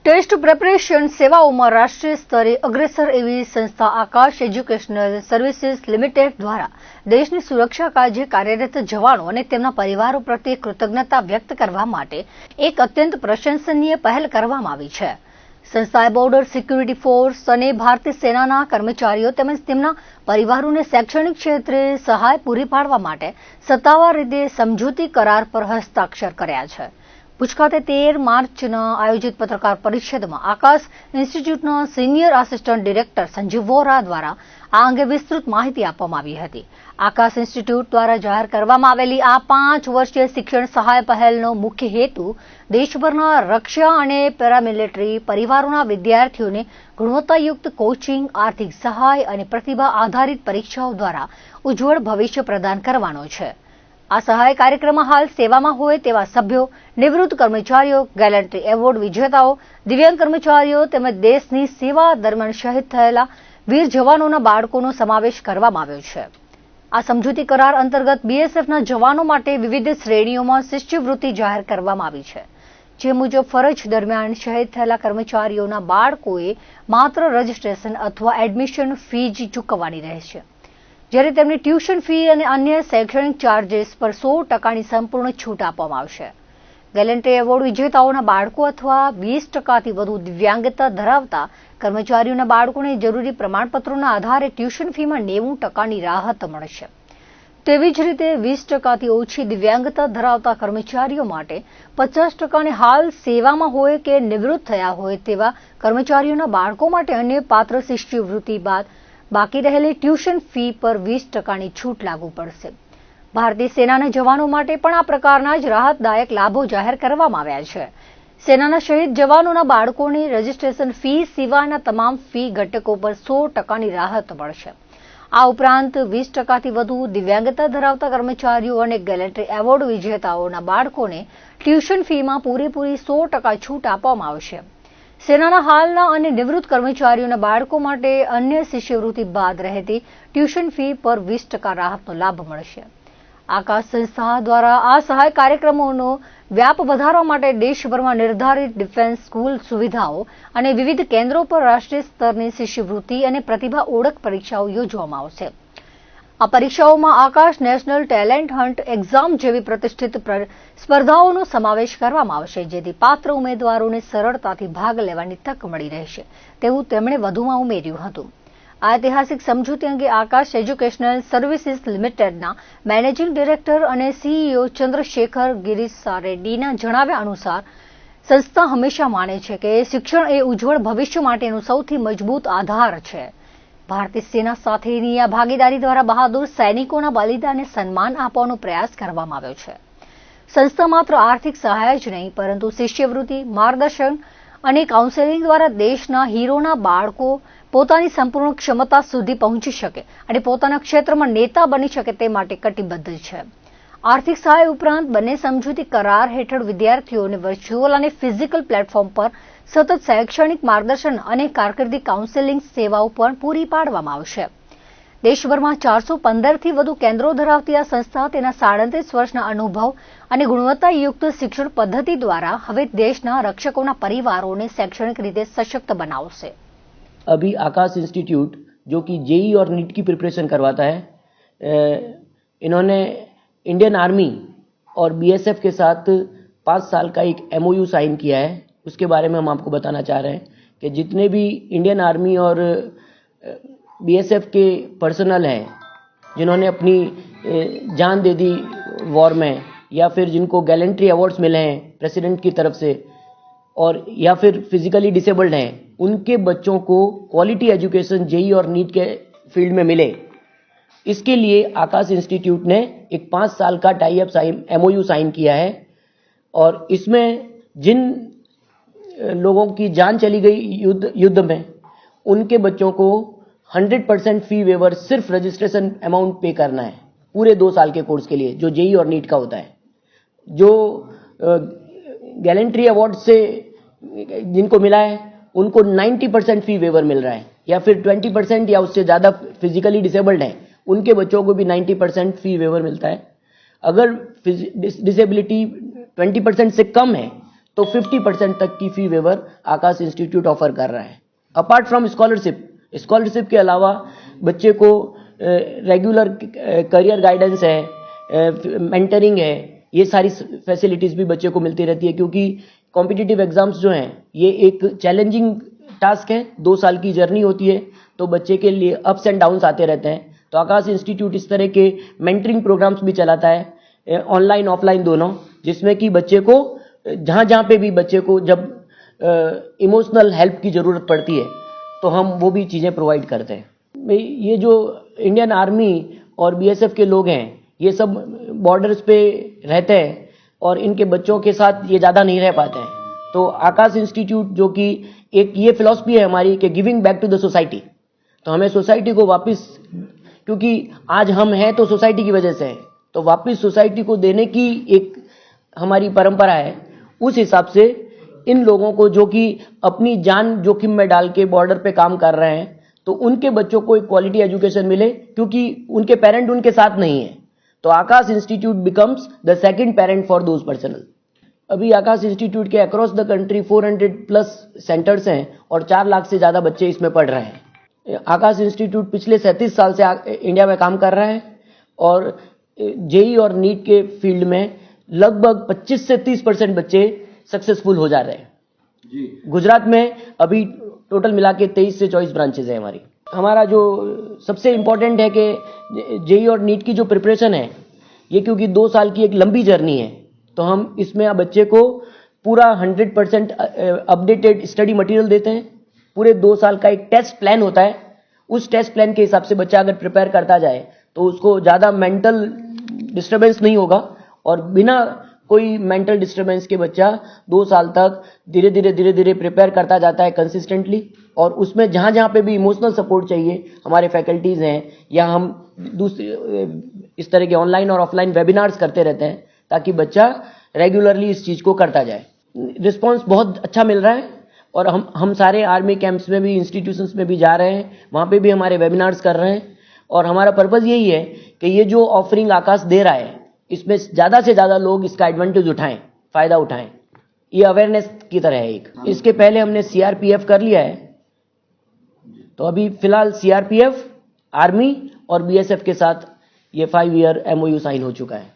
Test preparation સેવાઓમાં રાષ્ટ્રીય સ્તરે અગ્રેસર એવી સંસ્થા આકાશ એજ્યુકેશનલ સર્વિસીસ લિમિટેડ દ્વારા દેશની સુરક્ષા કાજે કાર્યરત જવાનો અને તેમના પરિવારો પ્રત્યે કૃતજ્ઞતા વ્યક્ત કરવા માટે એક અત્યંત પ્રશંસનીય પહેલ કરવામાં આવી છે. સંસ્થાએ બોર્ડર સિક્યુરિટી ફોર્સ અને ભારતીય સેનાના કર્મચારીઓ તેમજ તેમના પરિવારોને શૈક્ષણિક ક્ષેત્રે સહાય પૂરી પાડવા માટે સત્તાવાર રીતે સમજૂતી કરાર પર હસ્તાક્ષર કર્યા છે. ભુજ ખાતે 13 માર્ચના આયોજિત પત્રકાર પરિષદમાં આકાશ ઇન્સ્ટિટ્યૂટના senior assistant director Sanjeev Vora દ્વારા આ અંગે વિસ્તૃત માહિતી આપવામાં આવી હતી. આકાશ ઇન્સ્ટિટ્યૂટ દ્વારા જાહેર કરવામાં આવેલી આ 5 વર્ષીય શિક્ષણ સહાય પહેલનો મુખ્ય હેતુ દેશભરના રક્ષા અને પેરામિલિટરી પરિવારોના વિદ્યાર્થીઓને ગુણવત્તાયુક્ત કોચિંગ, આર્થિક સહાય અને પ્રતિભા આધારિત પરીક્ષાઓ દ્વારા ઉજ્જવળ ભવિષ્ય પ્રદાન કરવાનો છે. આ સહાય કાર્યક્રમમાં હાલ સેવામાં હોય તેવા સભ્યો, નિવૃત્ત કર્મચારીઓ, ગેલેન્ટ્રી એવોર્ડ વિજેતાઓ, દિવ્યાંગ કર્મચારીઓ તેમજ દેશની સેવા દરમિયાન શહીદ થયેલા વીર જવાનોના બાળકોનો સમાવેશ કરવામાં આવ્યો છે. આ સમજૂતી કરાર અંતર્ગત બીએસએફના જવાનો માટે વિવિધ શ્રેણીઓમાં શિષ્યવૃત્તિ જાહેર કરવામાં આવી છે. જે મુજબ ફરજ દરમિયાન શહીદ થયેલા કર્મચારીઓના બાળકોએ માત્ર રજીસ્ટ્રેશન અથવા એડમિશન ફી જ ચૂકવવાની રહેશે, જ્યારે તેમની ટ્યુશન ફી અને અન્ય શૈક્ષણિક ચાર્જીસ પર 100%ની સંપૂર્ણ છૂટ આપવામાં આવશે. ગેલેન્ટ્રી એવોર્ડ વિજેતાઓના બાળકો અથવા 20%થી વધુ દિવ્યાંગતા ધરાવતા કર્મચારીઓના બાળકોને જરૂરી પ્રમાણપત્રોના આધારે ટ્યુશન ફીમાં 90%ની રાહત મળશે. તેવી જ રીતે 20%થી ઓછી દિવ્યાંગતા ધરાવતા કર્મચારીઓ માટે 50%, હાલ સેવામાં હોય કે નિવૃત્ત થયા હોય તેવા કર્મચારીઓના બાળકો માટે અન્ય પાત્ર શિષ્યવૃત્તિ બાદ બાકી રહેલી ટ્યુશન ફી પર 20%ની છૂટ લાગુ પડશે. ભારતીય સેનાના જવાનો માટે પણ આ પ્રકારના જ રાહતદાયક લાભો જાહેર કરવામાં આવ્યા છે. સેનાના શહીદ જવાનોના બાળકોની રજીસ્ટ્રેશન ફી સિવાયના તમામ ફી ઘટકો પર 100%ની રાહત મળશે. આ ઉપરાંત 20%થી વધુ દિવ્યાંગતા ધરાવતા કર્મચારીઓ અને ગેલેન્ટ્રી એવોર્ડ વિજેતાઓના બાળકોને ટ્યુશન ફીમાં પૂરેપૂરી 100% છૂટ આપવામાં આવશે. સેનાના હાલના અને નિવૃત્ત કર્મચારીઓના બાળકો માટે અન્ય શિષ્યવૃત્તિ બાદ રહેતી ટ્યુશન ફી પર 20% રાહતનો લાભ મળશે. આકાશ સંસ્થા દ્વારા આ સહાય કાર્યક્રમોનો વ્યાપ વધારવા માટે દેશભરમાં નિર્ધારિત ડિફેન્સ સ્કૂલ સુવિધાઓ અને વિવિધ કેન્દ્રો પર રાષ્ટ્રીય સ્તરની શિષ્યવૃત્તિ અને પ્રતિભા ઓળખ પરીક્ષાઓ યોજવામાં આવશે. આ પરીક્ષાઓમાં આકાશ નેશનલ ટેલેન્ટ હન્ટ એક્ઝામ જેવી પ્રતિષ્ઠિત સ્પર્ધાઓનો સમાવેશ કરવામાં આવશે, જેથી પાત્ર ઉમેદવારોને સરળતાથી ભાગ લેવાની તક મળી રહેશે તેવું તેમણે વધુમાં ઉમેર્યું હતું. આ ઐતિહાસિક સમજૂતી અંગે આકાશ એજ્યુકેશનલ સર્વિસીસ લિમિટેડના મેનેજિંગ ડિરેક્ટર અને સીઈઓ ચંદ્રશેખર ગિરીસા રેડ્ડીના જણાવ્યા અનુસાર સંસ્થા હંમેશા માને છે કે શિક્ષણ એ ઉજ્જવળ ભવિષ્ય માટેનો સૌથી મજબૂત આધાર છે. ભારતીય સેના સાથેની આ ભાગીદારી દ્વારા બહાદુર સૈનિકોના બલિદાનને સન્માન આપવાનો પ્રયાસ કરવામાં આવ્યો છે. સંસ્થા માત્ર આર્થિક સહાય જ નહીં, પરંતુ શિષ્યવૃત્તિ, માર્ગદર્શન અને કાઉન્સેલિંગ દ્વારા દેશના હીરોના બાળકો પોતાની સંપૂર્ણ ક્ષમતા સુધી પહોંચી શકે અને પોતાના ક્ષેત્રમાં નેતા બની શકે તે માટે કટિબદ્ધ છે. આર્થિક સહાય ઉપરાંત બંને સમજૂતી કરાર હેઠળ વિદ્યાર્થીઓને વર્ચ્યુઅલ અને ફિઝિકલ પ્લેટફોર્મ પર સતત શૈક્ષણિક માર્ગદર્શન અને કારકિર્દી કાઉન્સેલિંગ સેવાઓ પણ પૂરી પાડવામાં આવશે. દેશભરમાં 415થી વધુ કેન્દ્રો ધરાવતી આ સંસ્થા તેના 37 વર્ષના અનુભવ અને ગુણવત્તાયુક્ત શિક્ષણ પદ્ધતિ દ્વારા હવે દેશના રક્ષકોના પરિવારોને शैक्षणिक રીતે सशक्त बनावશે. अभी आकाश इंस्टीट्यूट जो कि जेई और नीट की प्रिपरेशन करवाता है, इन्होंने इंडियन आर्मी और बीएसएफ के साथ 5 साल का एक एमओयू साइन किया है. उसके बारे में हम आपको बताना चाह रहे हैं कि जितने भी इंडियन आर्मी और बीएसएफ के पर्सनल हैं जिन्होंने अपनी जान दे दी वॉर में, या फिर जिनको गैलेंट्री अवार्ड्स मिले हैं प्रेसिडेंट की तरफ से, और या फिर फिजिकली डिसेबल्ड हैं, उनके बच्चों को क्वालिटी एजुकेशन जेई और नीट के फील्ड में मिले, इसके लिए आकाश इंस्टीट्यूट ने एक 5 साल का टाई अप एमओयू साइन किया है. और इसमें जिन लोगों की जान चली गई युद्ध में, उनके बच्चों को 100% फी वेवर सिर्फ रजिस्ट्रेशन अमाउंट पे करना है पूरे 2 साल के कोर्स के लिए, जो जेई और नीट का होता है. जो गैलेंट्री अवार्ड से जिनको मिला है उनको 90% फी वेवर मिल रहा है, या फिर 20% या उससे ज़्यादा फिजिकली डिसेबल्ड हैं उनके बच्चों को भी 90% फी वेवर मिलता है. अगर डिसेबिलिटी 20% से कम है तो 50% तक की फी वेवर आकाश इंस्टीट्यूट ऑफर कर रहा है। अपार्ट फ्रॉम स्कॉलरशिप के अलावा बच्चे को रेगुलर करियर गाइडेंस है, मेंटरिंग है, ये सारी फैसिलिटीज भी बच्चे को मिलती रहती है, क्योंकि कॉम्पिटिटिव एग्जाम्स जो हैं ये एक चैलेंजिंग टास्क है, 2 साल की जर्नी होती है, तो बच्चे के लिए अप्स एंड डाउन्स आते रहते हैं। तो आकाश इंस्टीट्यूट इस तरह के मेंटरिंग प्रोग्राम्स भी चलाता है, ऑनलाइन ऑफलाइन दोनों, जिसमें कि बच्चे को जहाँ पे भी बच्चे को जब इमोशनल हेल्प की ज़रूरत पड़ती है तो हम वो भी चीज़ें प्रोवाइड करते हैं। ये जो इंडियन आर्मी और बीएसएफ के लोग हैं ये सब बॉर्डर्स पे रहते हैं और इनके बच्चों के साथ ये ज़्यादा नहीं रह पाते हैं, तो आकाश इंस्टीट्यूट जो कि एक ये फिलॉसफी है हमारी कि giving back to the society, तो हमें सोसाइटी को वापस, क्योंकि आज हम हैं तो सोसाइटी की वजह से है, तो वापस सोसाइटी को देने की एक हमारी परंपरा है। उस हिसाब से इन लोगों को जो कि अपनी जान जोखिम में डाल के बॉर्डर पे काम कर रहे हैं, तो उनके बच्चों को एक क्वालिटी एजुकेशन मिले, क्योंकि उनके पेरेंट उनके साथ नहीं है, तो Aakash institute becomes the second parent for those personal. अभी आकाश इंस्टीट्यूट के अक्रॉस द कंट्री 400+ सेंटर्स हैं और 4 लाख से ज़्यादा बच्चे इसमें पढ़ रहे हैं। आकाश इंस्टीट्यूट पिछले 37 साल से इंडिया में काम कर रहा है और जेई और नीट के फील्ड में लगभग 25 से 30% बच्चे सक्सेसफुल हो जा रहे हैं जी। गुजरात में अभी टोटल मिला के 23 से 24 ब्रांचेज है हमारी। हमारा जो सबसे इम्पोर्टेंट है कि जेई और नीट की जो प्रिपरेशन है ये, क्योंकि 2 साल की एक लंबी जर्नी है, तो हम इसमें बच्चे को पूरा 100% अपडेटेड स्टडी मटेरियल देते हैं। पूरे 2 साल का एक टेस्ट प्लान होता है, उस टेस्ट प्लान के हिसाब से बच्चा अगर प्रिपेयर करता जाए तो उसको ज़्यादा मेंटल डिस्टर्बेंस नहीं होगा और बिना कोई मेंटल डिस्टर्बेंस के बच्चा 2 साल तक धीरे धीरे प्रिपेयर करता जाता है कंसिस्टेंटली। और उसमें जहाँ जहाँ पे भी इमोशनल सपोर्ट चाहिए हमारे फैकल्टीज़ हैं, या हम दूसरे इस तरह के ऑनलाइन और ऑफलाइन वेबिनार्स करते रहते हैं ताकि बच्चा रेगुलरली इस चीज़ को करता जाए। रिस्पॉन्स बहुत अच्छा मिल रहा है और हम सारे आर्मी कैंप्स में भी, इंस्टीट्यूशंस में भी जा रहे हैं, वहाँ पे भी हमारे वेबिनार्स कर रहे हैं और हमारा पर्पज़ यही है कि ये जो ऑफरिंग आकाश दे रहा है इसमें ज़्यादा से ज़्यादा लोग इसका एडवांटेज उठाएं, फ़ायदा उठाएं। ये अवेयरनेस की तरह है एक। इसके पहले हमने सीआरपीएफ कर लिया है, तो अभी फिलहाल सीआरपीएफ, आर्मी और बीएसएफ के साथ ये 5 ईयर MOU साइन हो चुका है।